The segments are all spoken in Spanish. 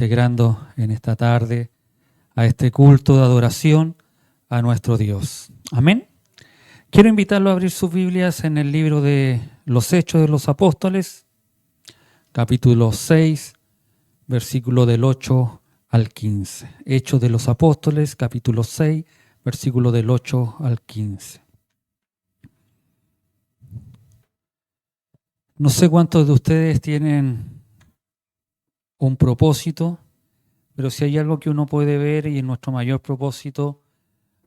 integrando en esta tarde a este culto de adoración a nuestro Dios. Amén. Quiero invitarlo a abrir sus Biblias en el libro de los Hechos de los Apóstoles, capítulo 6, versículo del 8 al 15. Hechos de los Apóstoles, capítulo 6, versículo del 8 al 15. No sé cuántos de ustedes tienen un propósito, pero si hay algo que uno puede ver y es nuestro mayor propósito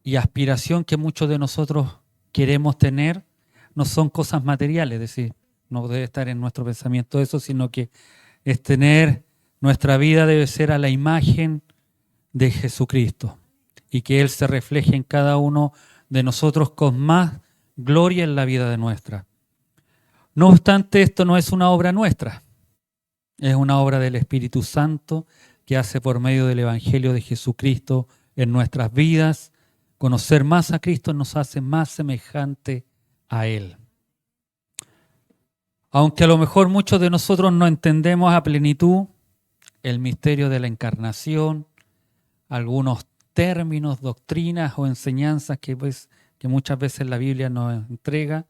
y aspiración que muchos de nosotros queremos tener, no son cosas materiales, es decir, no debe estar en nuestro pensamiento eso, sino que es tener, nuestra vida debe ser a la imagen de Jesucristo y que Él se refleje en cada uno de nosotros con más gloria en la vida de nuestra. No obstante, esto no es una obra nuestra, es una obra del Espíritu Santo que hace por medio del Evangelio de Jesucristo en nuestras vidas. Conocer más a Cristo nos hace más semejante a Él. Aunque a lo mejor muchos de nosotros no entendemos a plenitud el misterio de la encarnación, algunos términos, doctrinas o enseñanzas que muchas veces la Biblia nos entrega,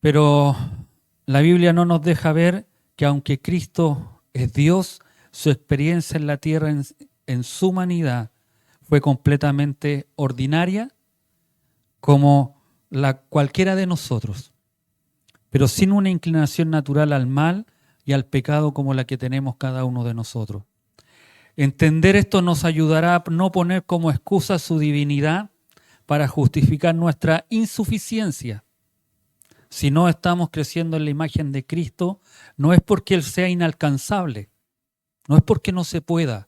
pero la Biblia no nos deja ver que aunque Cristo es Dios, su experiencia en la tierra en su humanidad fue completamente ordinaria, como cualquiera de nosotros, pero sin una inclinación natural al mal y al pecado como la que tenemos cada uno de nosotros. Entender esto nos ayudará a no poner como excusa su divinidad para justificar nuestra insuficiencia. Si no estamos creciendo en la imagen de Cristo, no es porque Él sea inalcanzable, no es porque no se pueda,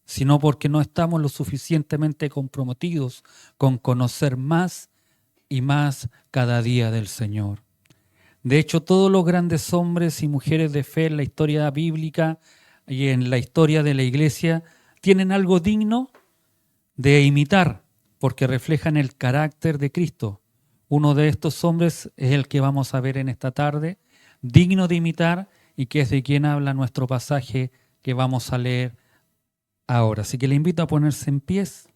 sino porque no estamos lo suficientemente comprometidos con conocer más y más cada día del Señor. De hecho, todos los grandes hombres y mujeres de fe en la historia bíblica y en la historia de la iglesia tienen algo digno de imitar, porque reflejan el carácter de Cristo. Uno de estos hombres es el que vamos a ver en esta tarde, digno de imitar y que es de quien habla nuestro pasaje que vamos a leer ahora. Así que le invito a ponerse en pies.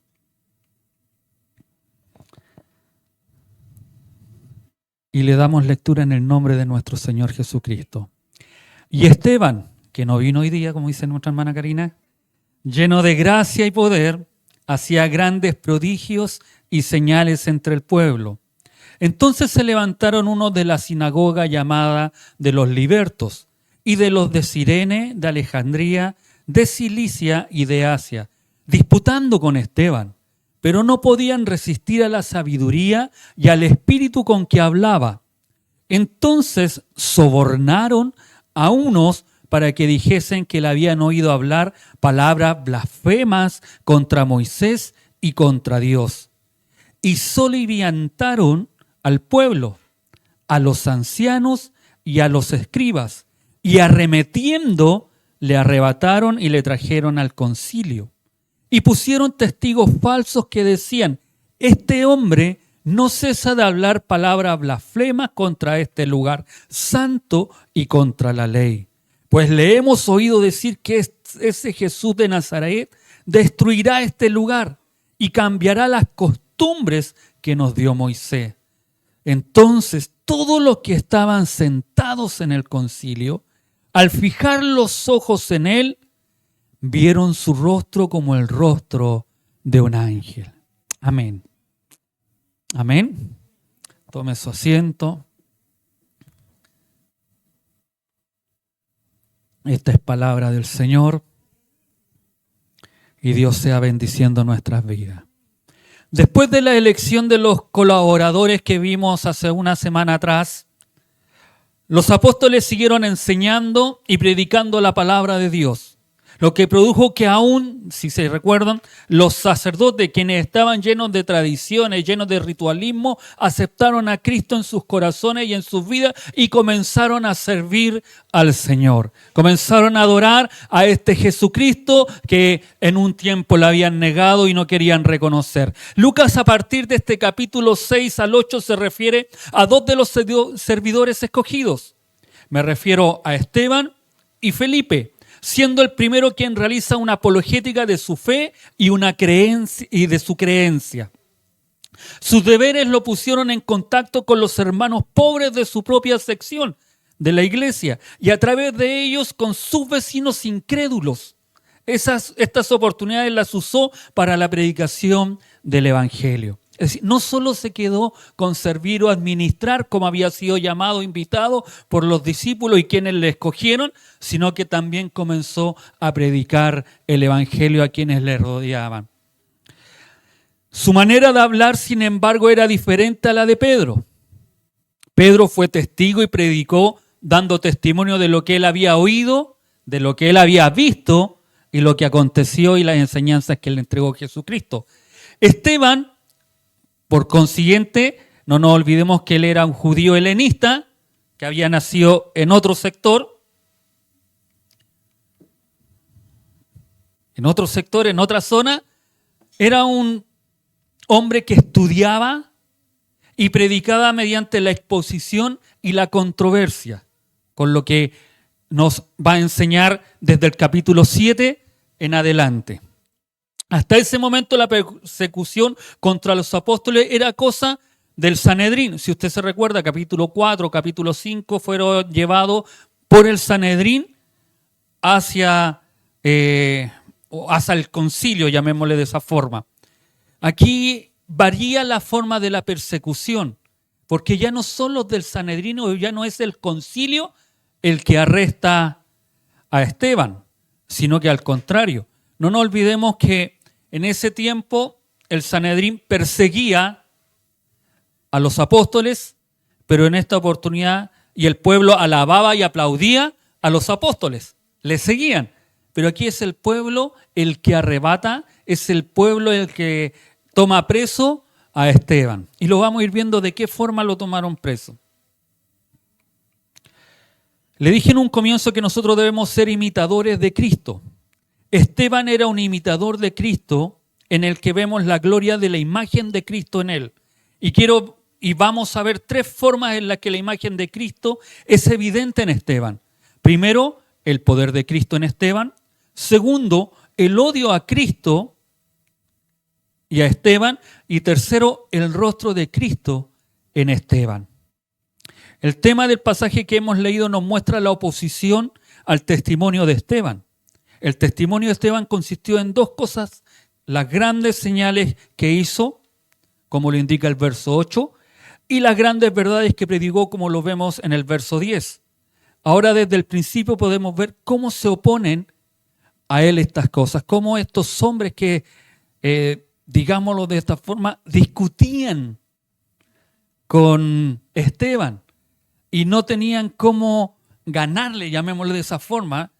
Y le damos lectura en el nombre de nuestro Señor Jesucristo. Y Esteban, que no vino hoy día, como dice nuestra hermana Karina, lleno de gracia y poder, hacía grandes prodigios y señales entre el pueblo. Entonces se levantaron unos de la sinagoga llamada de los libertos y de los de Cirene, de Alejandría, de Cilicia y de Asia, disputando con Esteban, pero no podían resistir a la sabiduría y al espíritu con que hablaba. Entonces sobornaron a unos para que dijesen que le habían oído hablar palabras blasfemas contra Moisés y contra Dios. Y soliviantaron al pueblo, a los ancianos y a los escribas, y arremetiendo le arrebataron y le trajeron al concilio. Y pusieron testigos falsos que decían: este hombre no cesa de hablar palabras blasfemas contra este lugar santo y contra la ley. Pues le hemos oído decir que ese Jesús de Nazaret destruirá este lugar y cambiará las costumbres que nos dio Moisés. Entonces todos los que estaban sentados en el concilio, al fijar los ojos en él, vieron su rostro como el rostro de un ángel. Amén. Amén. Tome su asiento. Esta es palabra del Señor y Dios sea bendiciendo nuestras vidas. Después de la elección de los colaboradores que vimos hace una semana atrás, los apóstoles siguieron enseñando y predicando la palabra de Dios, lo que produjo que aún, si se recuerdan, los sacerdotes, quienes estaban llenos de tradiciones, llenos de ritualismo, aceptaron a Cristo en sus corazones y en sus vidas y comenzaron a servir al Señor. Comenzaron a adorar a este Jesucristo que en un tiempo le habían negado y no querían reconocer. Lucas, a partir de este capítulo 6 al 8, se refiere a dos de los servidores escogidos. Me refiero a Esteban y Felipe, siendo el primero quien realiza una apologética de su fe y una creencia y de su creencia. Sus deberes lo pusieron en contacto con los hermanos pobres de su propia sección de la iglesia y a través de ellos con sus vecinos incrédulos. Estas oportunidades las usó para la predicación del Evangelio. Es decir, no solo se quedó con servir o administrar como había sido llamado, invitado por los discípulos y quienes le escogieron, sino que también comenzó a predicar el Evangelio a quienes le rodeaban. Su manera de hablar, sin embargo, era diferente a la de Pedro. Pedro fue testigo y predicó dando testimonio de lo que él había oído, de lo que él había visto y lo que aconteció y las enseñanzas que le entregó Jesucristo. Esteban, por consiguiente, no nos olvidemos que él era un judío helenista, que había nacido en otro sector, en otra zona. Era un hombre que estudiaba y predicaba mediante la exposición y la controversia, con lo que nos va a enseñar desde el capítulo 7 en adelante. Hasta ese momento la persecución contra los apóstoles era cosa del Sanedrín. Si usted se recuerda, capítulo 4, capítulo 5 fueron llevados por el Sanedrín hacia el concilio, llamémosle de esa forma. Aquí varía la forma de la persecución, porque ya no son los del Sanedrín, o ya no es el concilio el que arresta a Esteban, sino que al contrario. No nos olvidemos que en ese tiempo el Sanedrín perseguía a los apóstoles, pero en esta oportunidad y el pueblo alababa y aplaudía a los apóstoles, les seguían. Pero aquí es el pueblo el que arrebata, es el pueblo el que toma preso a Esteban. Y lo vamos a ir viendo de qué forma lo tomaron preso. Le dije en un comienzo que nosotros debemos ser imitadores de Cristo. Esteban era un imitador de Cristo en el que vemos la gloria de la imagen de Cristo en él. Y vamos a ver tres formas en las que la imagen de Cristo es evidente en Esteban. Primero, el poder de Cristo en Esteban. Segundo, el odio a Cristo y a Esteban. Y tercero, el rostro de Cristo en Esteban. El tema del pasaje que hemos leído nos muestra la oposición al testimonio de Esteban. El testimonio de Esteban consistió en dos cosas: las grandes señales que hizo, como lo indica el verso 8, y las grandes verdades que predicó, como lo vemos en el verso 10. Ahora desde el principio podemos ver cómo se oponen a él estas cosas, cómo estos hombres que, digámoslo de esta forma, discutían con Esteban y no tenían cómo ganarle, llamémosle de esa forma,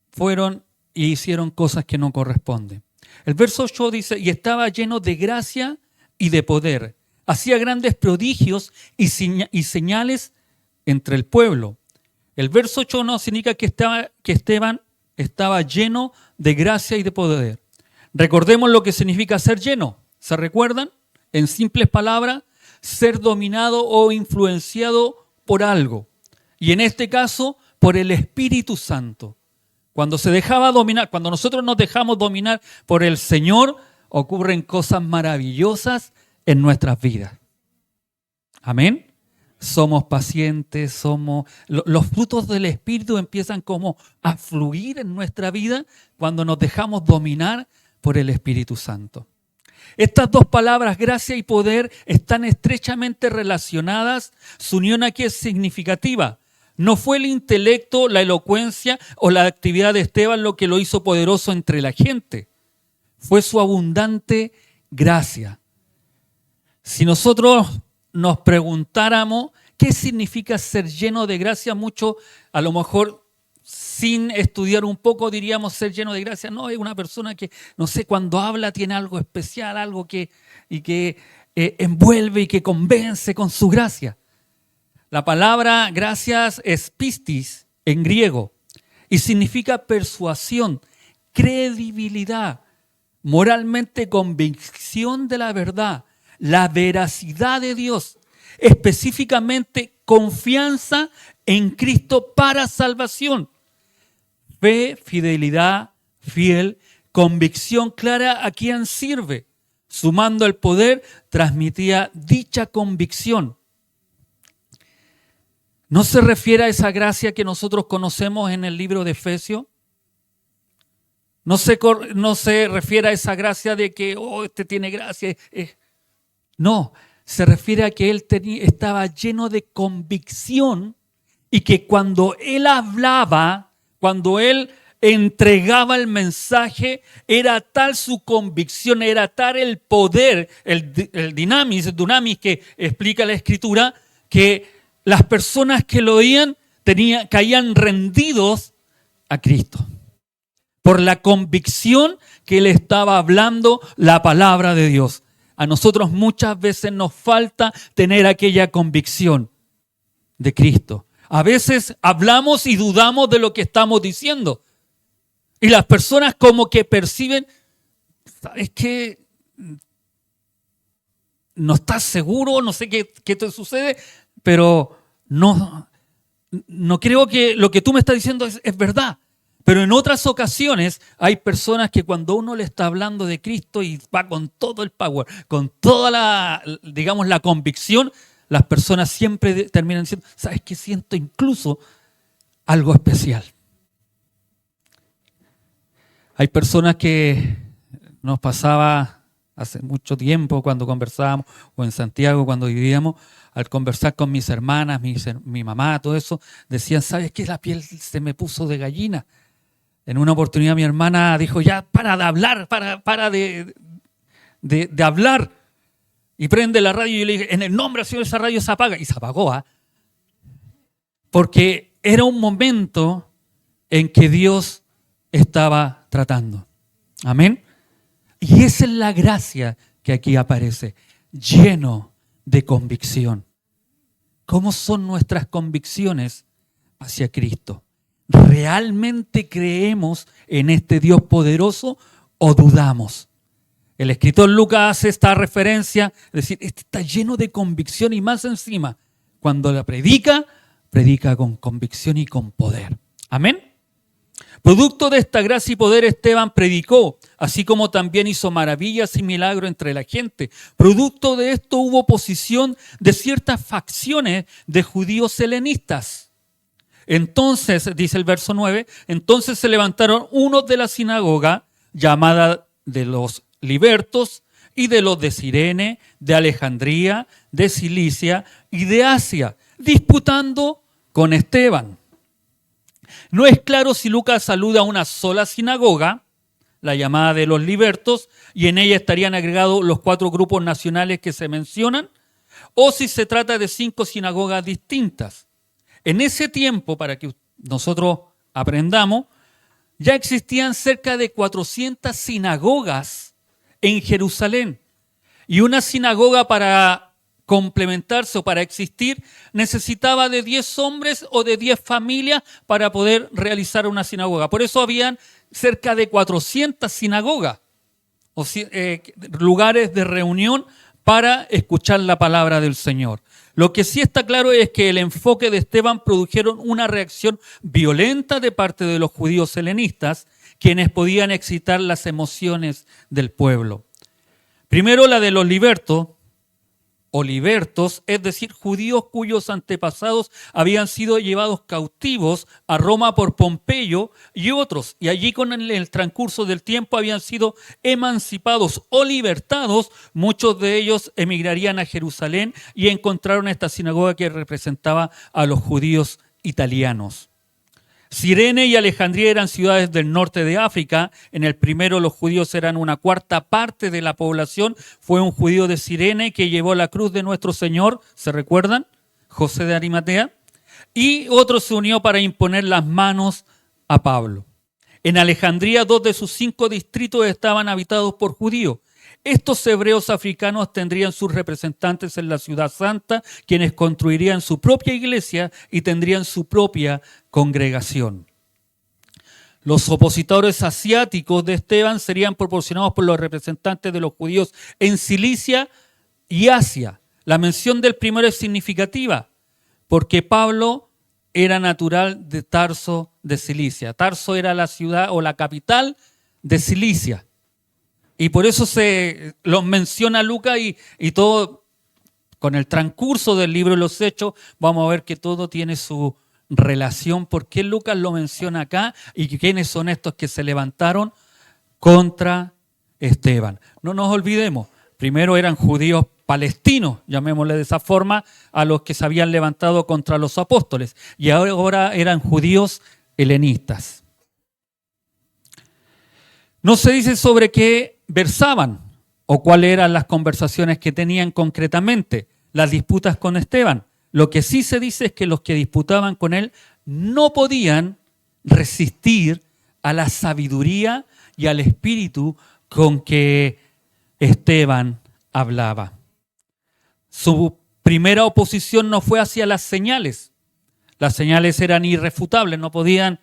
fueron y hicieron cosas que no corresponden. El verso 8 dice, y estaba lleno de gracia y de poder. Hacía grandes prodigios y señales entre el pueblo. El verso 8 nos indica que Esteban estaba lleno de gracia y de poder. Recordemos lo que significa ser lleno. ¿Se recuerdan? En simples palabras, ser dominado o influenciado por algo. Y en este caso, por el Espíritu Santo. Cuando se dejaba dominar, cuando nosotros nos dejamos dominar por el Señor, ocurren cosas maravillosas en nuestras vidas. Amén. Somos pacientes, los frutos del Espíritu empiezan como a fluir en nuestra vida cuando nos dejamos dominar por el Espíritu Santo. Estas dos palabras, gracia y poder, están estrechamente relacionadas. Su unión aquí es significativa. No fue el intelecto, la elocuencia o la actividad de Esteban lo que lo hizo poderoso entre la gente. Fue su abundante gracia. Si nosotros nos preguntáramos qué significa ser lleno de gracia, mucho, a lo mejor sin estudiar un poco diríamos ser lleno de gracia. No, es una persona que, no sé, cuando habla tiene algo especial, algo que envuelve y que convence con su gracia. La palabra gracias es pistis en griego y significa persuasión, credibilidad, moralmente convicción de la verdad, la veracidad de Dios, específicamente confianza en Cristo para salvación, fe, fidelidad, fiel, convicción clara a quien sirve. Sumando el poder, transmitía dicha convicción. ¿No se refiere a esa gracia que nosotros conocemos en el libro de Efesios? No se refiere a esa gracia de que, este tiene gracia. No, se refiere a que él estaba lleno de convicción y que cuando él hablaba, cuando él entregaba el mensaje, era tal su convicción, era tal el poder, el dunamis que explica la Escritura, que las personas que lo oían caían rendidos a Cristo. Por la convicción que le estaba hablando la palabra de Dios. A nosotros muchas veces nos falta tener aquella convicción de Cristo. A veces hablamos y dudamos de lo que estamos diciendo. Y las personas como que perciben, ¿sabes qué? No estás seguro, no sé qué te sucede, pero no creo que lo que tú me estás diciendo es verdad. Pero en otras ocasiones hay personas que cuando uno le está hablando de Cristo y va con todo el power, con toda la convicción, las personas siempre terminan diciendo, ¿sabes qué? Siento incluso algo especial. Hay personas que nos pasaba hace mucho tiempo cuando conversábamos, o en Santiago cuando vivíamos, al conversar con mis hermanas, mi mamá, todo eso, decían, ¿sabes qué? La piel se me puso de gallina. En una oportunidad mi hermana dijo, ya para de hablar, para de hablar. Y prende la radio y yo le dije, en el nombre del Señor esa radio se apaga. Y se apagó, ¿eh? Porque era un momento en que Dios estaba tratando. Amén. Y esa es la gracia que aquí aparece, lleno de convicción. ¿Cómo son nuestras convicciones hacia Cristo? ¿Realmente creemos en este Dios poderoso o dudamos? El escritor Lucas hace esta referencia, es decir, este está lleno de convicción y más encima, cuando la predica con convicción y con poder. Amén. Producto de esta gracia y poder, Esteban predicó, así como también hizo maravillas y milagros entre la gente. Producto de esto hubo oposición de ciertas facciones de judíos helenistas. Entonces, dice el verso 9, entonces se levantaron unos de la sinagoga, llamada de los libertos, y de los de Cirene, de Alejandría, de Cilicia y de Asia, disputando con Esteban. No es claro si Lucas alude a una sola sinagoga, la llamada de los libertos, y en ella estarían agregados los 4 grupos nacionales que se mencionan, o si se trata de 5 sinagogas distintas. En ese tiempo, para que nosotros aprendamos, ya existían cerca de 400 sinagogas en Jerusalén. Y una sinagoga para complementarse o para existir necesitaba de 10 hombres o de 10 familias para poder realizar una sinagoga. Por eso habían cerca de 400 sinagogas, o lugares de reunión para escuchar la palabra del Señor. Lo que sí está claro es que el enfoque de Esteban produjeron una reacción violenta de parte de los judíos helenistas, quienes podían excitar las emociones del pueblo. Primero la de los libertos, o libertos, es decir, judíos cuyos antepasados habían sido llevados cautivos a Roma por Pompeyo y otros, y allí con el transcurso del tiempo habían sido emancipados o libertados. Muchos de ellos emigrarían a Jerusalén y encontraron esta sinagoga que representaba a los judíos italianos. Cirene y Alejandría eran ciudades del norte de África. En el primero los judíos eran una cuarta parte de la población. Fue un judío de Cirene que llevó la cruz de nuestro Señor, ¿se recuerdan? José de Arimatea. Y otro se unió para imponer las manos a Pablo. En Alejandría 2 de sus 5 distritos estaban habitados por judíos. Estos hebreos africanos tendrían sus representantes en la ciudad santa, quienes construirían su propia iglesia y tendrían su propia congregación. Los opositores asiáticos de Esteban serían proporcionados por los representantes de los judíos en Cilicia y Asia. La mención del primero es significativa, porque Pablo era natural de Tarso de Cilicia. Tarso era la ciudad o la capital de Cilicia. Y por eso se los menciona Lucas y todo, con el transcurso del libro de los Hechos, vamos a ver que todo tiene su relación. ¿Por qué Lucas lo menciona acá? ¿Y quiénes son estos que se levantaron contra Esteban? No nos olvidemos, primero eran judíos palestinos, llamémosle de esa forma, a los que se habían levantado contra los apóstoles, y ahora eran judíos helenistas. No se dice sobre qué versaban o cuáles eran las conversaciones que tenían concretamente, las disputas con Esteban. Lo que sí se dice es que los que disputaban con él no podían resistir a la sabiduría y al espíritu con que Esteban hablaba. Su primera oposición no fue hacia las señales. Las señales eran irrefutables, no podían,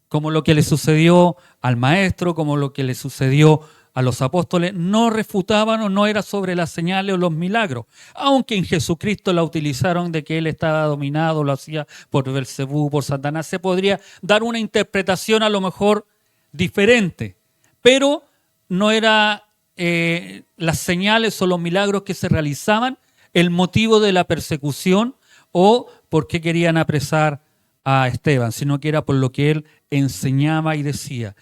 como lo que le sucedió al maestro, como lo que le sucedió a los apóstoles, no refutaban o no era sobre las señales o los milagros, aunque en Jesucristo la utilizaron de que él estaba dominado, lo hacía por Belcebú, por Satanás. Se podría dar una interpretación a lo mejor diferente, pero no era las señales o los milagros que se realizaban el motivo de la persecución o por qué querían apresar a Esteban, sino que era por lo que él enseñaba y decía.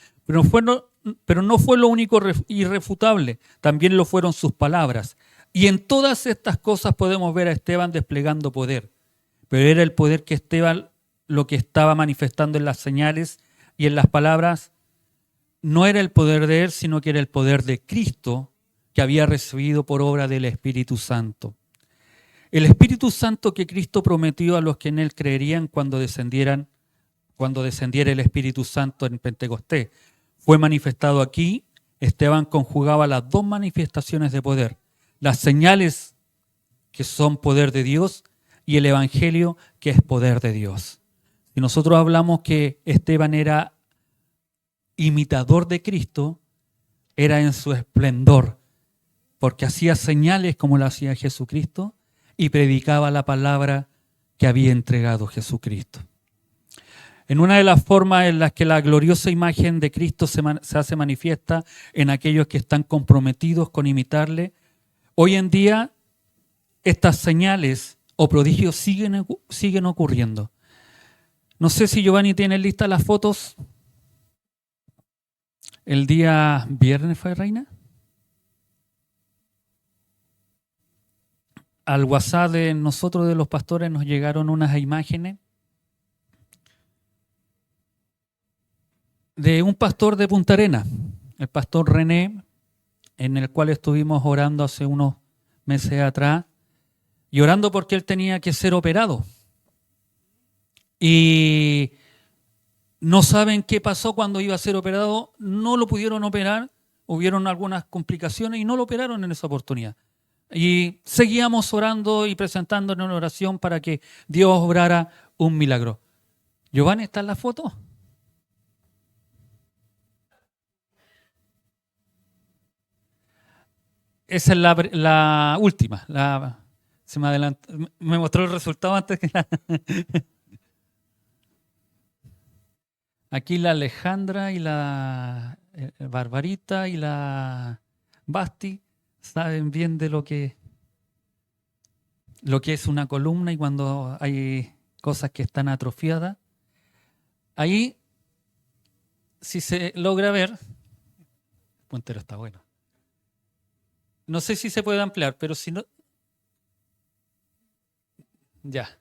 Pero no fue lo único irrefutable, también lo fueron sus palabras. Y en todas estas cosas podemos ver a Esteban desplegando poder. Pero era el poder que Esteban lo que estaba manifestando en las señales y en las palabras. No era el poder de él, sino que era el poder de Cristo que había recibido por obra del Espíritu Santo. El Espíritu Santo que Cristo prometió a los que en él creerían cuando descendiera el Espíritu Santo en Pentecostés, fue manifestado aquí. Esteban conjugaba las dos manifestaciones de poder, las señales que son poder de Dios y el Evangelio que es poder de Dios. Si nosotros hablamos que Esteban era imitador de Cristo, era en su esplendor, porque hacía señales como lo hacía Jesucristo y predicaba la palabra que había entregado Jesucristo. En una de las formas en las que la gloriosa imagen de Cristo se hace manifiesta en aquellos que están comprometidos con imitarle, hoy en día estas señales o prodigios siguen ocurriendo. No sé si Giovanni tiene listas las fotos. El día viernes fue, Reina. Al WhatsApp de nosotros, de los pastores, nos llegaron unas imágenes de un pastor de Punta Arenas, el pastor René, en el cual estuvimos orando hace unos meses atrás, y orando porque él tenía que ser operado. Y no saben qué pasó cuando iba a ser operado, no lo pudieron operar, hubieron algunas complicaciones y no lo operaron en esa oportunidad. Y seguíamos orando y presentándonos en oración para que Dios obrara un milagro. ¿Giovanni está en la foto? Esa es la última. Se me adelantó, me mostró el resultado antes que la... Aquí la Alejandra y la Barbarita y la Basti saben bien de lo que es una columna y cuando hay cosas que están atrofiadas. Ahí, si se logra ver, el puntero está bueno. No sé si se puede ampliar, pero si no... Ya.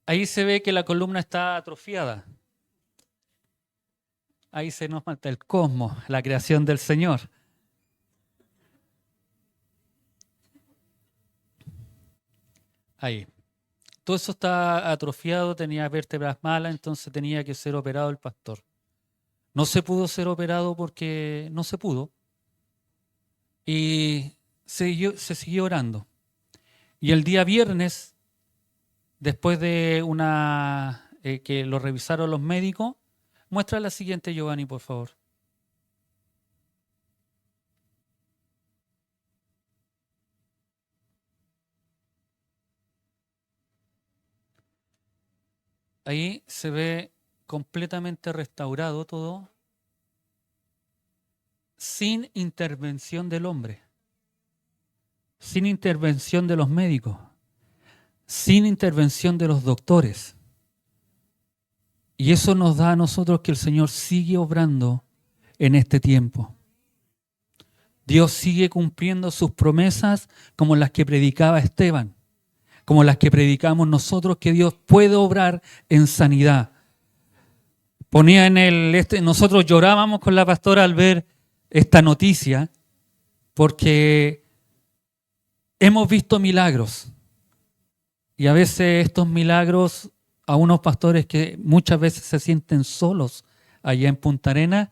Ahí se ve que la columna está atrofiada. Ahí se nos mata el cosmos, la creación del Señor. Ahí. Todo eso está atrofiado, tenía vértebras malas, entonces tenía que ser operado el pastor. No se pudo ser operado porque no se pudo. Y se siguió orando. Y el día viernes, después de que lo revisaron los médicos, muestra la siguiente, Giovanni, por favor. Ahí se ve completamente restaurado todo, sin intervención del hombre, sin intervención de los médicos, sin intervención de los doctores. Y eso nos da a nosotros que el Señor sigue obrando en este tiempo. Dios sigue cumpliendo sus promesas como las que predicaba Esteban, como las que predicamos nosotros, que Dios puede obrar en sanidad. Ponía nosotros llorábamos con la pastora al ver esta noticia, porque hemos visto milagros. Y a veces estos milagros, a unos pastores que muchas veces se sienten solos allá en Punta Arenas,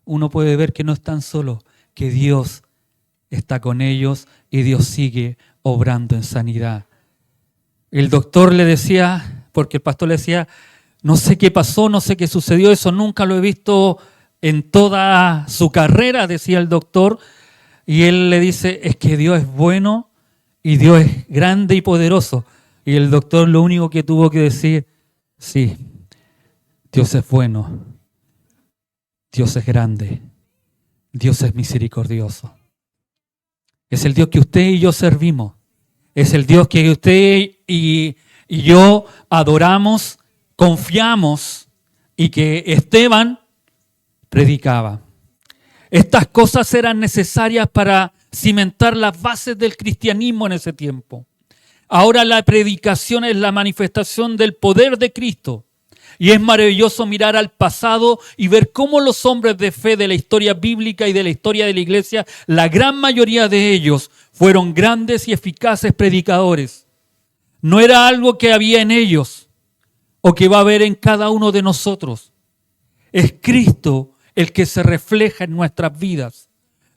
uno puede ver que no están solos, que Dios está con ellos y Dios sigue obrando en sanidad. El doctor le decía, porque el pastor le decía, no sé qué pasó, no sé qué sucedió, eso nunca lo he visto en toda su carrera, decía el doctor. Y él le dice, es que Dios es bueno y Dios es grande y poderoso. Y el doctor lo único que tuvo que decir, sí, Dios es bueno, Dios es grande, Dios es misericordioso. Es el Dios que usted y yo servimos. Es el Dios que usted y yo adoramos, confiamos, y que Esteban predicaba. Estas cosas eran necesarias para cimentar las bases del cristianismo en ese tiempo. Ahora la predicación es la manifestación del poder de Cristo. Y es maravilloso mirar al pasado y ver cómo los hombres de fe de la historia bíblica y de la historia de la iglesia, la gran mayoría de ellos fueron grandes y eficaces predicadores. No era algo que había en ellos o que va a haber en cada uno de nosotros. Es Cristo el que se refleja en nuestras vidas.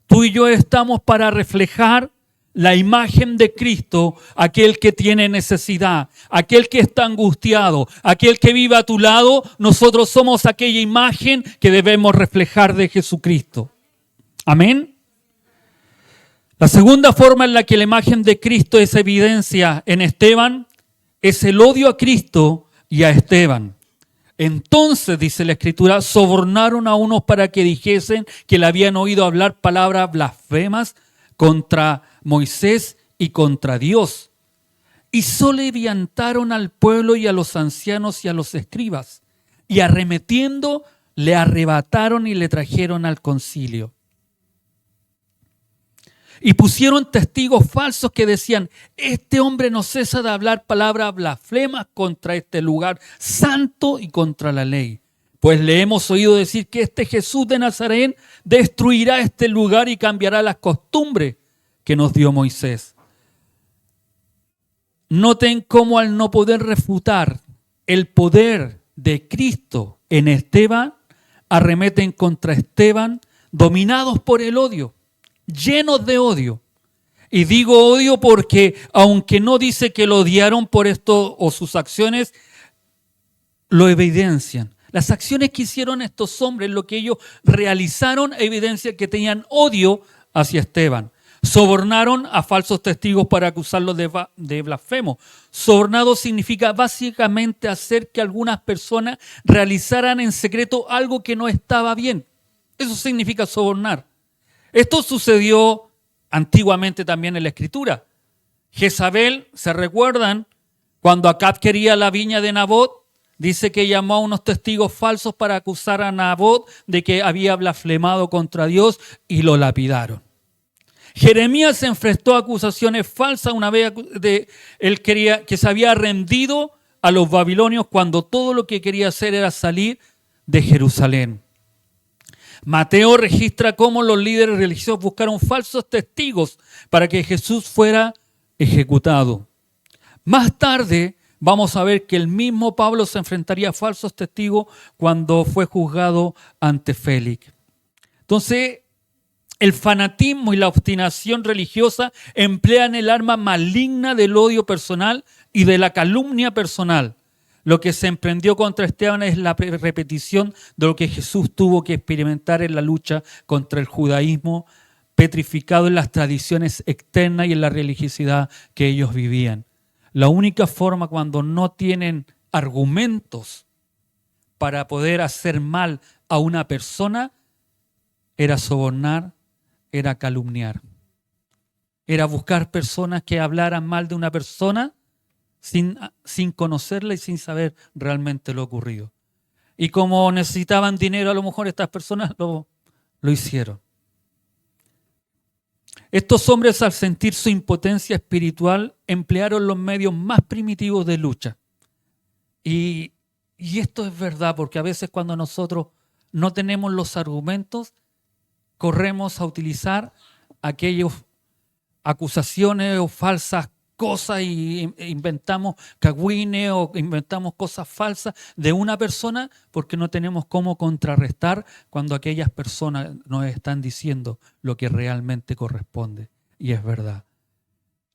Tú y yo estamos para reflejar la imagen de Cristo, aquel que tiene necesidad, aquel que está angustiado, aquel que vive a tu lado. Nosotros somos aquella imagen que debemos reflejar de Jesucristo. Amén. La segunda forma en la que la imagen de Cristo es evidencia en Esteban es el odio a Cristo y a Esteban. Entonces, dice la Escritura, sobornaron a unos para que dijesen que le habían oído hablar palabras blasfemas contra Moisés y contra Dios. Y soliviantaron al pueblo y a los ancianos y a los escribas. Y arremetiendo, le arrebataron y le trajeron al concilio. Y pusieron testigos falsos que decían, este hombre no cesa de hablar palabras blasfemas contra este lugar santo y contra la ley. Pues le hemos oído decir que este Jesús de Nazaret destruirá este lugar y cambiará las costumbres que nos dio Moisés. Noten cómo al no poder refutar el poder de Cristo en Esteban, arremeten contra Esteban dominados por el odio, llenos de odio. Y digo odio porque aunque no dice que lo odiaron por esto o sus acciones, lo evidencian. Las acciones que hicieron estos hombres, lo que ellos realizaron, evidencia que tenían odio hacia Esteban. Sobornaron a falsos testigos para acusarlos de blasfemo. Sobornado significa básicamente hacer que algunas personas realizaran en secreto algo que no estaba bien. Eso significa sobornar. Esto sucedió antiguamente también en la Escritura. Jezabel, ¿se recuerdan? Cuando Acab quería la viña de Nabot, dice que llamó a unos testigos falsos para acusar a Nabot de que había blasfemado contra Dios y lo lapidaron. Jeremías se enfrentó a acusaciones falsas una vez él quería que se había rendido a los babilonios cuando todo lo que quería hacer era salir de Jerusalén. Mateo registra cómo los líderes religiosos buscaron falsos testigos para que Jesús fuera ejecutado. Más tarde vamos a ver que el mismo Pablo se enfrentaría a falsos testigos cuando fue juzgado ante Félix. Entonces, el fanatismo y la obstinación religiosa emplean el arma maligna del odio personal y de la calumnia personal. Lo que se emprendió contra Esteban es la repetición de lo que Jesús tuvo que experimentar en la lucha contra el judaísmo, petrificado en las tradiciones externas y en la religiosidad que ellos vivían. La única forma cuando no tienen argumentos para poder hacer mal a una persona era sobornar, era calumniar. Era buscar personas que hablaran mal de una persona sin conocerla y sin saber realmente lo ocurrido. Y como necesitaban dinero, a lo mejor estas personas lo hicieron. Estos hombres, al sentir su impotencia espiritual, emplearon los medios más primitivos de lucha. Y esto es verdad, porque a veces cuando nosotros no tenemos los argumentos, corremos a utilizar aquellas acusaciones o falsas cosas y inventamos cagüines o inventamos cosas falsas de una persona porque no tenemos cómo contrarrestar cuando aquellas personas nos están diciendo lo que realmente corresponde y es verdad.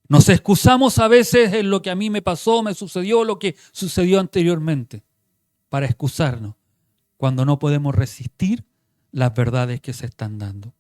Nos excusamos a veces en lo que a mí me pasó, me sucedió, lo que sucedió anteriormente, para excusarnos cuando no podemos resistir las verdades que se están dando.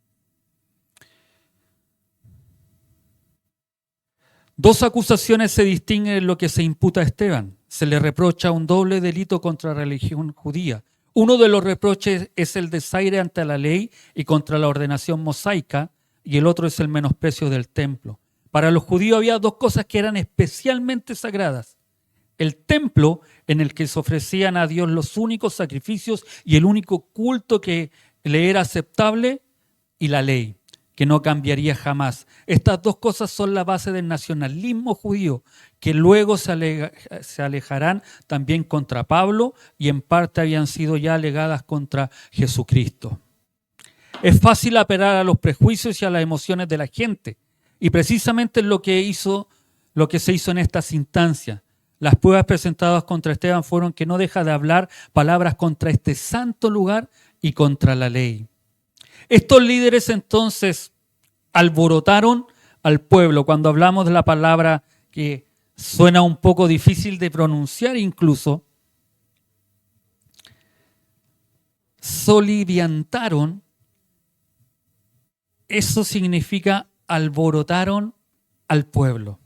Dos acusaciones se distinguen en lo que se imputa a Esteban. Se le reprocha un doble delito contra la religión judía. Uno de los reproches es el desaire ante la ley y contra la ordenación mosaica, y el otro es el menosprecio del templo. Para los judíos había dos cosas que eran especialmente sagradas: el templo, en el que se ofrecían a Dios los únicos sacrificios y el único culto que le era aceptable, y la ley, que no cambiaría jamás. Estas dos cosas son la base del nacionalismo judío, que luego se alejarán también contra Pablo y en parte habían sido ya alegadas contra Jesucristo. Es fácil apelar a los prejuicios y a las emociones de la gente, y precisamente es lo que se hizo en estas instancias. Las pruebas presentadas contra Esteban fueron que no deja de hablar palabras contra este santo lugar y contra la ley. Estos líderes entonces alborotaron al pueblo. Cuando hablamos de la palabra que suena un poco difícil de pronunciar incluso, soliviantaron, eso significa alborotaron al pueblo.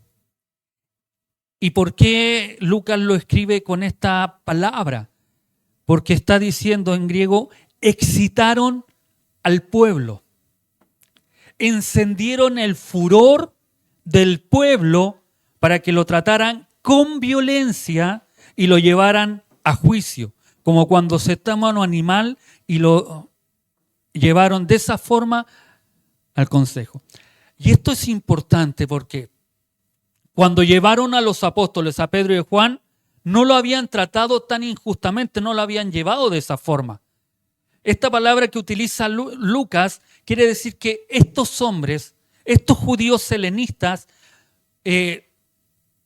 ¿Y por qué Lucas lo escribe con esta palabra? Porque está diciendo en griego, excitaron al pueblo. Encendieron el furor del pueblo para que lo trataran con violencia y lo llevaran a juicio, como cuando se toma un animal y lo llevaron de esa forma al consejo. Y esto es importante porque cuando llevaron a los apóstoles, a Pedro y a Juan, no lo habían tratado tan injustamente, no lo habían llevado de esa forma. Esta palabra que utiliza Lucas quiere decir que estos hombres, estos judíos helenistas,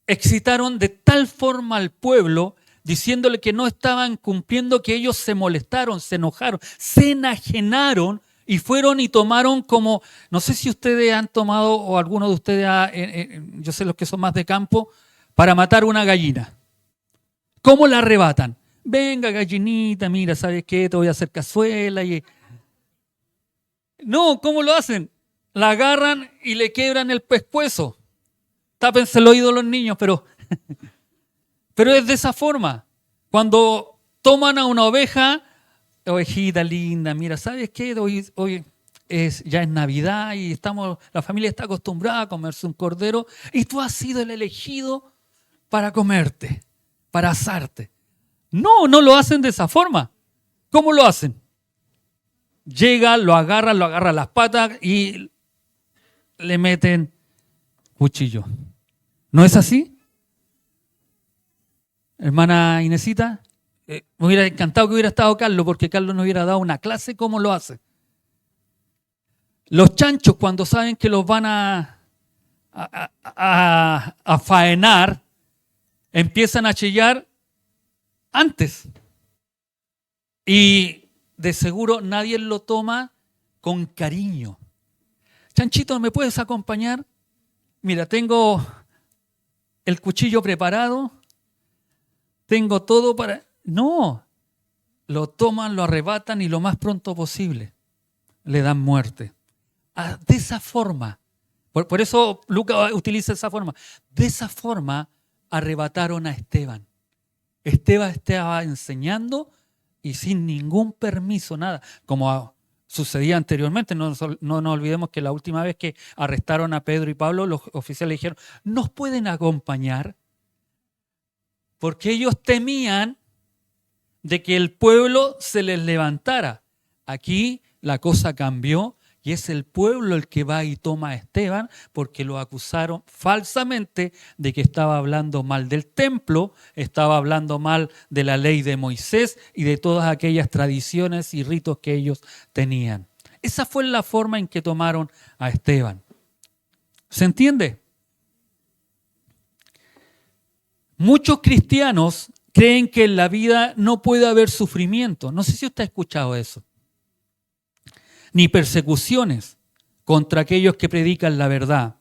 excitaron de tal forma al pueblo, diciéndole que no estaban cumpliendo, que ellos se molestaron, se enojaron, se enajenaron y fueron y tomaron como, no sé si ustedes han tomado o alguno de ustedes, yo sé los que son más de campo, para matar una gallina. ¿Cómo la arrebatan? Venga, gallinita, mira, ¿sabes qué? Te voy a hacer cazuela. No, ¿cómo lo hacen? La agarran y le quiebran el pescuezo. Tápense el oído los niños, pero es de esa forma. Cuando toman a una oveja, ovejita linda, mira, ¿sabes qué? Hoy ya es Navidad y la familia está acostumbrada a comerse un cordero y tú has sido el elegido para comerte, para asarte. No lo hacen de esa forma. ¿Cómo lo hacen? Llega, lo agarra las patas y le meten cuchillo. ¿No es así? Hermana Inesita, me hubiera encantado que hubiera estado Carlos, porque Carlos nos hubiera dado una clase cómo lo hace. Los chanchos, cuando saben que los van a faenar, empiezan a chillar antes. Y de seguro nadie lo toma con cariño. Chanchito, ¿me puedes acompañar? Mira, tengo el cuchillo preparado, tengo todo para... No, lo toman, lo arrebatan y lo más pronto posible le dan muerte. De esa forma, por eso Lucas utiliza esa forma, de esa forma arrebataron a Esteban. Esteban estaba enseñando y sin ningún permiso, nada, como sucedía anteriormente. No nos olvidemos que la última vez que arrestaron a Pedro y Pablo, los oficiales dijeron, ¿nos pueden acompañar? Porque ellos temían de que el pueblo se les levantara. Aquí la cosa cambió y es el pueblo el que va y toma a Esteban porque lo acusaron falsamente de que estaba hablando mal del templo, estaba hablando mal de la ley de Moisés y de todas aquellas tradiciones y ritos que ellos tenían. Esa fue la forma en que tomaron a Esteban. ¿Se entiende? Muchos cristianos creen que en la vida no puede haber sufrimiento. No sé si usted ha escuchado eso. Ni persecuciones contra aquellos que predican la verdad.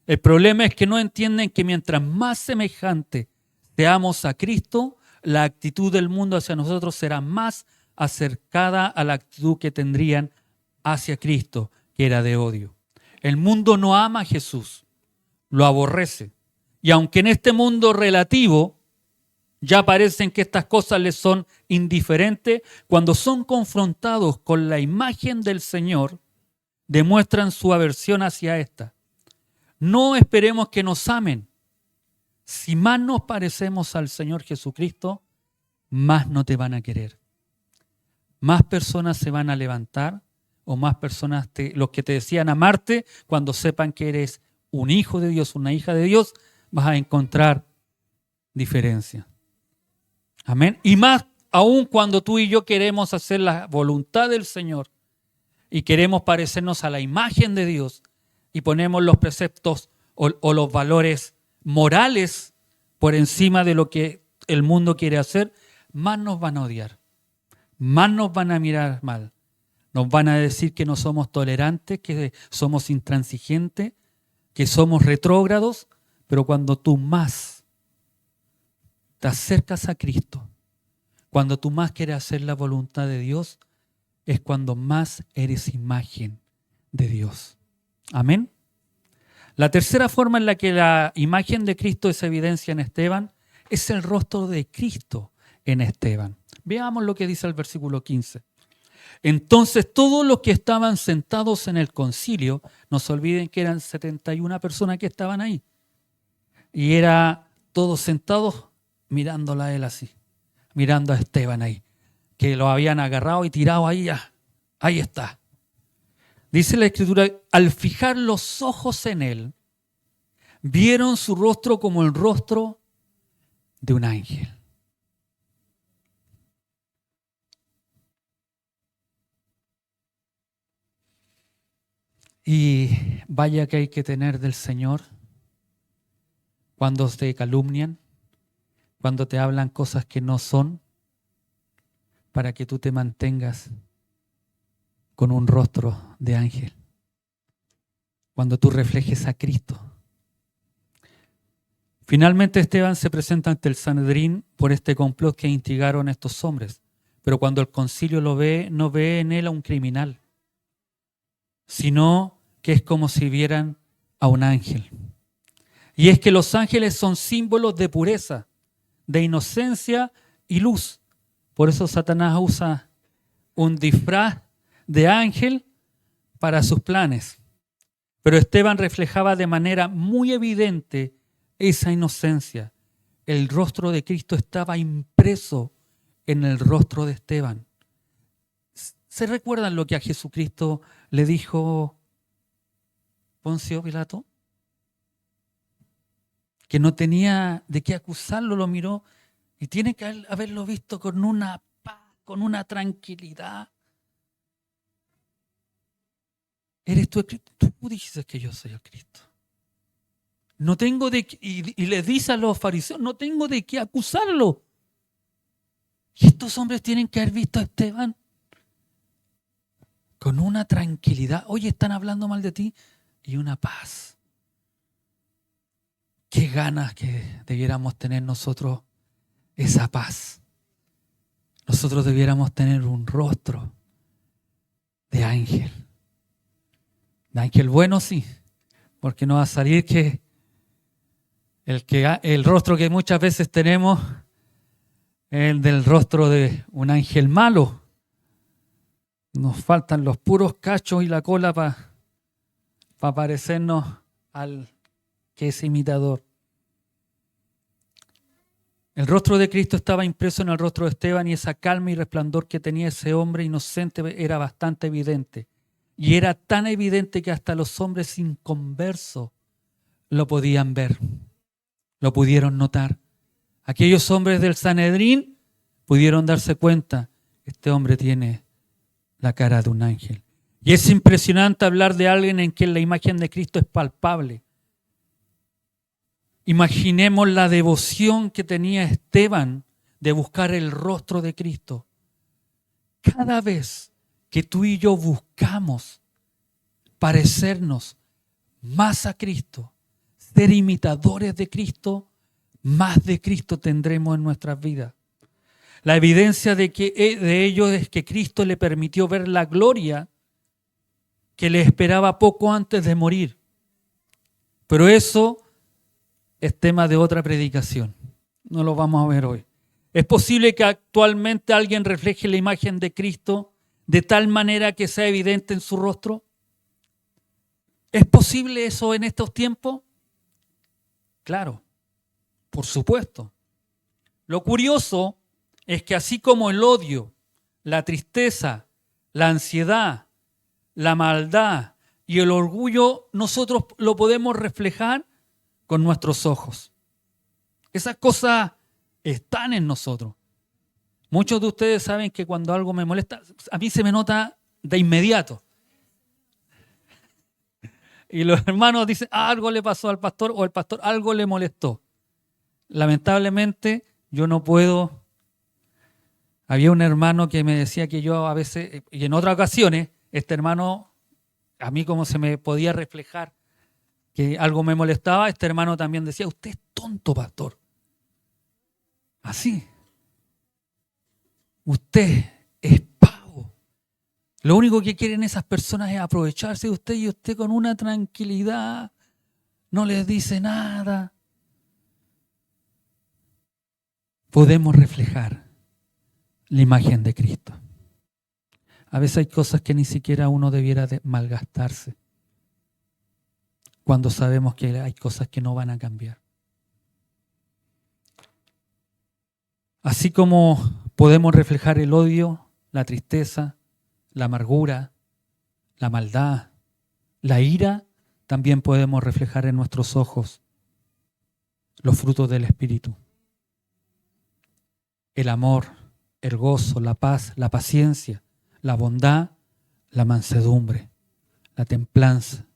El problema es que no entienden que mientras más semejante seamos a Cristo, la actitud del mundo hacia nosotros será más acercada a la actitud que tendrían hacia Cristo, que era de odio. El mundo no ama a Jesús, lo aborrece. Y aunque en este mundo relativo ya parecen que estas cosas les son indiferentes, cuando son confrontados con la imagen del Señor, demuestran su aversión hacia esta. No esperemos que nos amen. Si más nos parecemos al Señor Jesucristo, más no te van a querer. Más personas se van a levantar, o más personas, los que te decían amarte, cuando sepan que eres un hijo de Dios, una hija de Dios, vas a encontrar diferencia. Amén. Y más aún cuando tú y yo queremos hacer la voluntad del Señor y queremos parecernos a la imagen de Dios y ponemos los preceptos o los valores morales por encima de lo que el mundo quiere hacer, más nos van a odiar, más nos van a mirar mal, nos van a decir que no somos tolerantes, que somos intransigentes, que somos retrógrados, pero cuando tú más te acercas a Cristo, cuando tú más quieres hacer la voluntad de Dios, es cuando más eres imagen de Dios. Amén. La tercera forma en la que la imagen de Cristo es evidencia en Esteban es el rostro de Cristo en Esteban. Veamos lo que dice el versículo 15. Entonces todos los que estaban sentados en el concilio, no se olviden que eran 71 personas que estaban ahí, y era todos sentados mirándola a él así, mirando a Esteban ahí, que lo habían agarrado y tirado ahí, ahí está. Dice la Escritura, al fijar los ojos en él, vieron su rostro como el rostro de un ángel. Y vaya que hay que tener del Señor cuando te calumnian, cuando te hablan cosas que no son, para que tú te mantengas con un rostro de ángel. Cuando tú reflejes a Cristo. Finalmente Esteban se presenta ante el Sanedrín por este complot que instigaron estos hombres. Pero cuando el concilio lo ve, no ve en él a un criminal, sino que es como si vieran a un ángel. Y es que los ángeles son símbolos de pureza, de inocencia y luz. Por eso Satanás usa un disfraz de ángel para sus planes. Pero Esteban reflejaba de manera muy evidente esa inocencia. El rostro de Cristo estaba impreso en el rostro de Esteban. ¿Se recuerdan lo que a Jesucristo le dijo Poncio Pilato? Que no tenía de qué acusarlo, lo miró y tiene que haberlo visto con una paz, con una tranquilidad. ¿Eres tú el Cristo? Tú dices que yo soy el Cristo. No tengo de qué, y le dice a los fariseos, no tengo de qué acusarlo. Y estos hombres tienen que haber visto a Esteban con una tranquilidad. Oye, están hablando mal de ti, y una paz. Qué ganas que debiéramos tener nosotros esa paz. Nosotros debiéramos tener un rostro de ángel. De ángel bueno, sí, porque no va a salir que el rostro que muchas veces tenemos el del rostro de un ángel malo. Nos faltan los puros cachos y la cola para parecernos al que es imitador. El rostro de Cristo estaba impreso en el rostro de Esteban y esa calma y resplandor que tenía ese hombre inocente era bastante evidente. Y era tan evidente que hasta los hombres inconversos lo podían ver, lo pudieron notar. Aquellos hombres del Sanedrín pudieron darse cuenta, este hombre tiene la cara de un ángel. Y es impresionante hablar de alguien en quien la imagen de Cristo es palpable. Imaginemos la devoción que tenía Esteban de buscar el rostro de Cristo. Cada vez que tú y yo buscamos parecernos más a Cristo, ser imitadores de Cristo, más de Cristo tendremos en nuestras vidas. La evidencia de ello es que Cristo le permitió ver la gloria que le esperaba poco antes de morir. Pero eso es tema de otra predicación. No lo vamos a ver hoy. ¿Es posible que actualmente alguien refleje la imagen de Cristo de tal manera que sea evidente en su rostro? ¿Es posible eso en estos tiempos? Claro, por supuesto. Lo curioso es que así como el odio, la tristeza, la ansiedad, la maldad y el orgullo, nosotros lo podemos reflejar con nuestros ojos. Esas cosas están en nosotros. Muchos de ustedes saben que cuando algo me molesta, a mí se me nota de inmediato. Y los hermanos dicen, algo le pasó al pastor o el pastor algo le molestó. Lamentablemente yo no puedo. Había un hermano que me decía que yo a veces, y en otras ocasiones, este hermano, a mí como se me podía reflejar que algo me molestaba, este hermano también decía, usted es tonto, pastor. Así. Usted es pavo. Lo único que quieren esas personas es aprovecharse de usted y usted con una tranquilidad no les dice nada. Podemos reflejar la imagen de Cristo. A veces hay cosas que ni siquiera uno debiera de malgastarse cuando sabemos que hay cosas que no van a cambiar. Así como podemos reflejar el odio, la tristeza, la amargura, la maldad, la ira, también podemos reflejar en nuestros ojos los frutos del Espíritu. El amor, el gozo, la paz, la paciencia, la bondad, la mansedumbre, la templanza,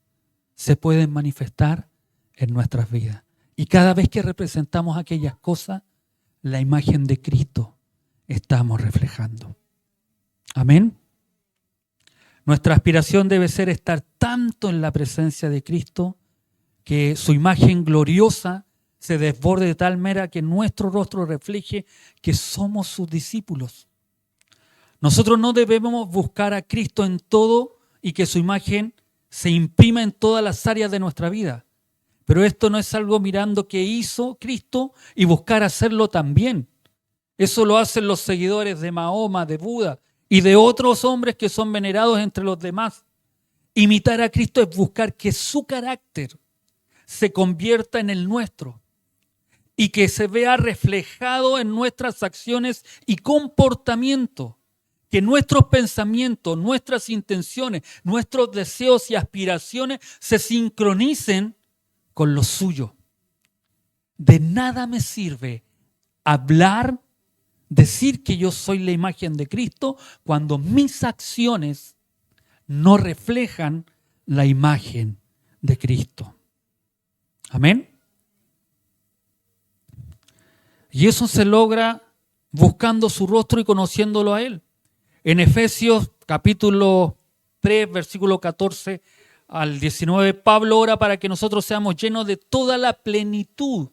se pueden manifestar en nuestras vidas. Y cada vez que representamos aquellas cosas, la imagen de Cristo estamos reflejando. Amén. Nuestra aspiración debe ser estar tanto en la presencia de Cristo que su imagen gloriosa se desborde de tal manera que nuestro rostro refleje que somos sus discípulos. Nosotros no debemos buscar a Cristo en todo y que su imagen se imprima en todas las áreas de nuestra vida. Pero esto no es algo mirando qué hizo Cristo y buscar hacerlo también. Eso lo hacen los seguidores de Mahoma, de Buda y de otros hombres que son venerados entre los demás. Imitar a Cristo es buscar que su carácter se convierta en el nuestro y que se vea reflejado en nuestras acciones y comportamiento. Que nuestros pensamientos, nuestras intenciones, nuestros deseos y aspiraciones se sincronicen con lo suyo. De nada me sirve hablar, decir que yo soy la imagen de Cristo cuando mis acciones no reflejan la imagen de Cristo. Amén. Y eso se logra buscando su rostro y conociéndolo a Él. En Efesios capítulo 3, versículo 14 al 19, Pablo ora para que nosotros seamos llenos de toda la plenitud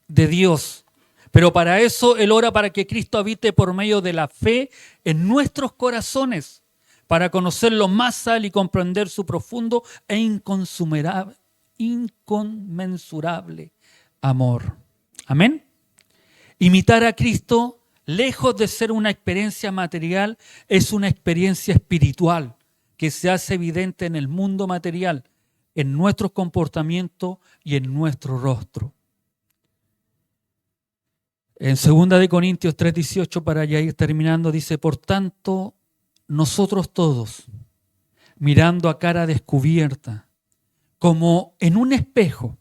de Dios. Pero para eso Él ora para que Cristo habite por medio de la fe en nuestros corazones, para conocerlo más al y comprender su profundo e inconmensurable amor. Amén. Imitar a Cristo, lejos de ser una experiencia material, es una experiencia espiritual que se hace evidente en el mundo material, en nuestro comportamiento y en nuestro rostro. En 2 Corintios 3:18, para ya ir terminando, dice: por tanto, nosotros todos, mirando a cara descubierta, como en un espejo,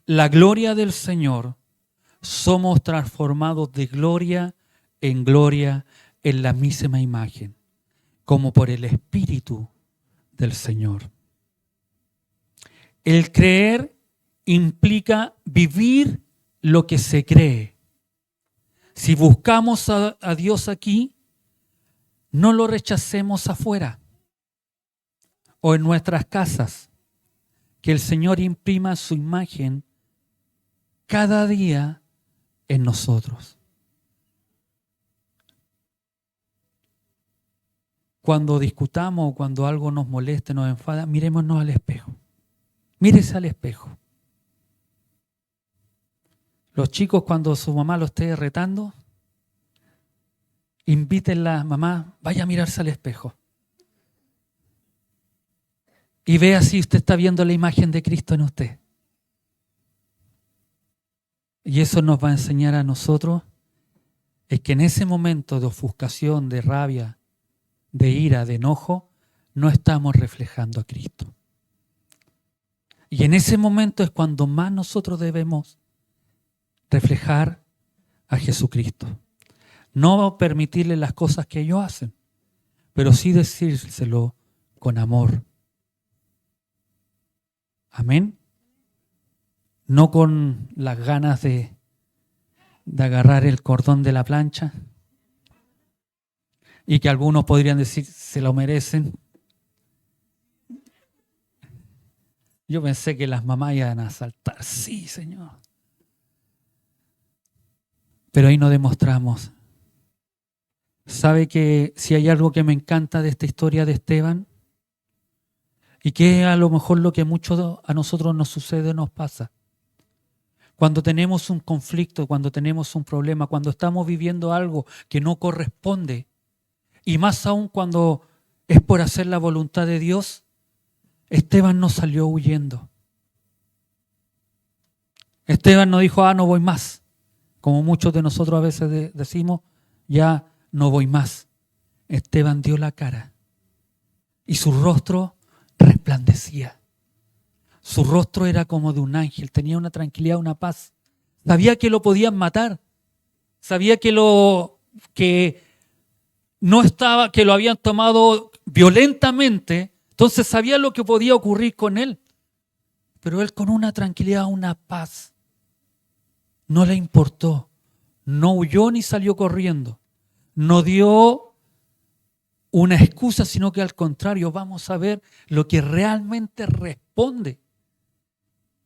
la gloria del Señor, somos transformados de gloria en gloria en la misma imagen, como por el Espíritu del Señor. El creer implica vivir lo que se cree. Si buscamos a Dios aquí, no lo rechacemos afuera o en nuestras casas. Que el Señor imprima su imagen cada día en nosotros. Cuando discutamos o cuando algo nos moleste, nos enfada, mirémonos al espejo. Mírese al espejo. Los chicos, cuando su mamá los esté retando, invítenla, mamá, vaya a mirarse al espejo. Y vea si usted está viendo la imagen de Cristo en usted. Y eso nos va a enseñar a nosotros es que en ese momento de ofuscación, de rabia, de ira, de enojo, no estamos reflejando a Cristo. Y en ese momento es cuando más nosotros debemos reflejar a Jesucristo. No permitirle las cosas que ellos hacen, pero sí decírselo con amor. Amén. No con las ganas de agarrar el cordón de la plancha y que algunos podrían decir se lo merecen. Yo pensé que las mamás iban a saltar. Sí, Señor. Pero ahí no demostramos. ¿Sabe que si hay algo que me encanta de esta historia de Esteban? Y que a lo mejor lo que mucho a nosotros nos sucede, nos pasa. Cuando tenemos un conflicto, cuando tenemos un problema, cuando estamos viviendo algo que no corresponde, y más aún cuando es por hacer la voluntad de Dios, Esteban no salió huyendo. Esteban no dijo, no voy más. Como muchos de nosotros a veces decimos, ya no voy más. Esteban dio la cara y su rostro resplandecía. Su rostro era como de un ángel, tenía una tranquilidad, una paz. Sabía que lo podían matar. Sabía que lo habían tomado violentamente. Entonces sabía lo que podía ocurrir con él. Pero él con una tranquilidad, una paz. No le importó. No huyó ni salió corriendo. No dio una excusa, sino que al contrario, vamos a ver lo que realmente responde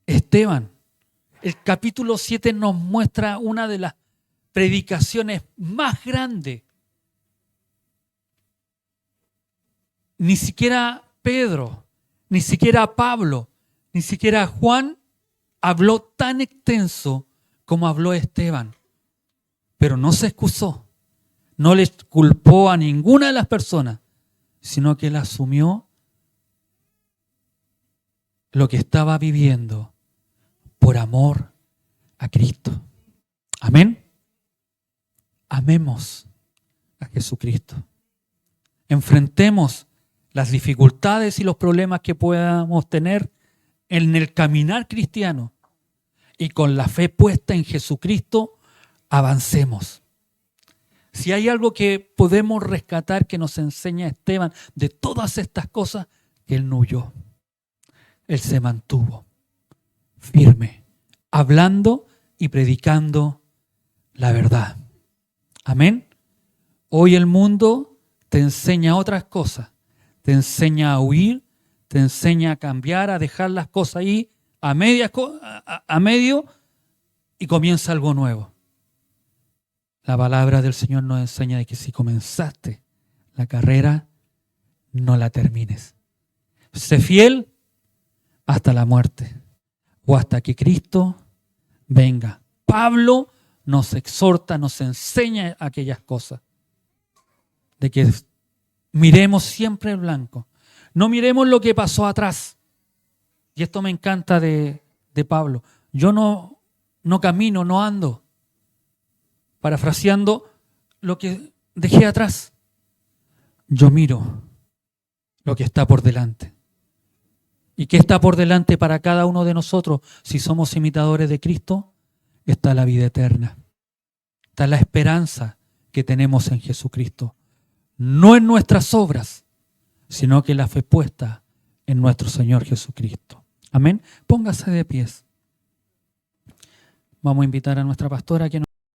Esteban. El capítulo 7 nos muestra una de las predicaciones más grandes. Ni siquiera Pedro, ni siquiera Pablo, ni siquiera Juan habló tan extenso como habló Esteban. Pero no se excusó, no le culpó a ninguna de las personas, sino que él asumió lo que estaba viviendo por amor a Cristo. Amén. Amemos a Jesucristo. Enfrentemos las dificultades y los problemas que podamos tener en el caminar cristiano y con la fe puesta en Jesucristo avancemos. Si hay algo que podemos rescatar que nos enseña Esteban de todas estas cosas, que él no huyó. Él se mantuvo firme, hablando y predicando la verdad. Amén. Hoy el mundo te enseña otras cosas. Te enseña a huir, te enseña a cambiar, a dejar las cosas ahí a medio y comienza algo nuevo. La palabra del Señor nos enseña de que si comenzaste la carrera, no la termines. Sé fiel hasta la muerte o hasta que Cristo venga. Pablo nos exhorta, nos enseña aquellas cosas. De que miremos siempre el blanco. No miremos lo que pasó atrás. Y esto me encanta de Pablo. Yo no camino, no ando, parafraseando lo que dejé atrás. Yo miro lo que está por delante. ¿Y qué está por delante para cada uno de nosotros? Si somos imitadores de Cristo, está la vida eterna. Está la esperanza que tenemos en Jesucristo. No en nuestras obras, sino que la fe puesta en nuestro Señor Jesucristo. Amén. Póngase de pies. Vamos a invitar a nuestra pastora que nos